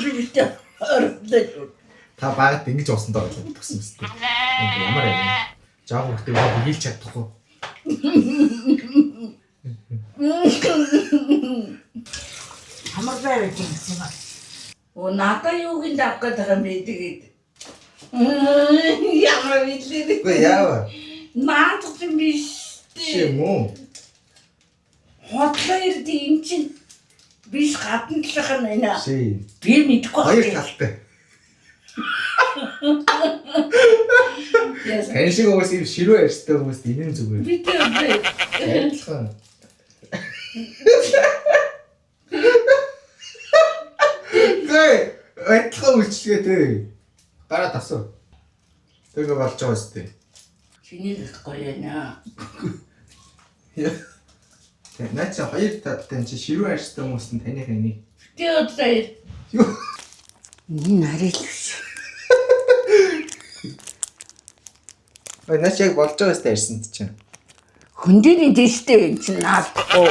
бивтэй ордоо. Та багт ингэж уусан доо гэж бодсон юм тест. Ямар юм. Жаахан хөтөг хийлж чадахгүй. Хамаг байвал гэсэн юм. Оо надаа юу гин давхад байгаа юм бэ тэгээд. Ямар витлээ. Үгүй яава. Наадах юм биш. Шим үү? Хотлоо ирд юм чинь биш гадна талах нь байна. Ши. Би мэдгүй Хоёр талтай. Яс. Тань шиг уус юм ширүү ярьжтай хүмүүст энэ нь зүгээр. Би тэр Адилхан. Гэ адилхан үйлчлэгээ дээ. Гараа тасуу. Тэгээ болж байгаа юм тест. чиний гоё яана. Наач хоёр таттай чи ширүү ярьжтай хүмүүст нь таних энийг. Тэ өдрөө. Юу? Энэ нарийн л биш. Наач яг болж байгаа юм ярьсан чинь. Хүн дээр нь дэжтэй юм чинь наадахгүй.